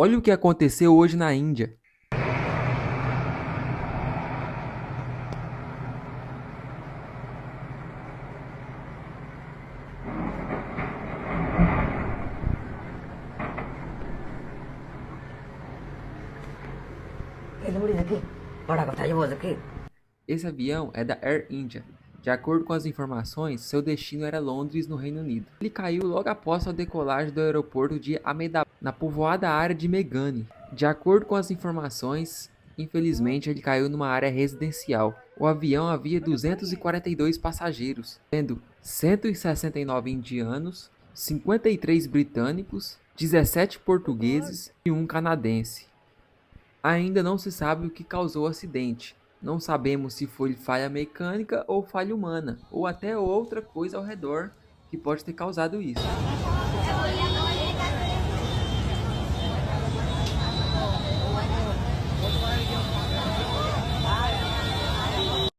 Olha o que aconteceu hoje na Índia. Esse avião é da Air India. De acordo com as informações, seu destino era Londres, no Reino Unido. Ele caiu logo após a decolagem do aeroporto de Ahmedabad, na povoada área de Meghani. De acordo com as informações, infelizmente ele caiu numa área residencial. O avião havia 242 passageiros, sendo 169 indianos, 53 britânicos, 17 portugueses e um canadense. Ainda não se sabe o que causou o acidente. Não sabemos se foi falha mecânica ou falha humana, ou até outra coisa ao redor que pode ter causado isso.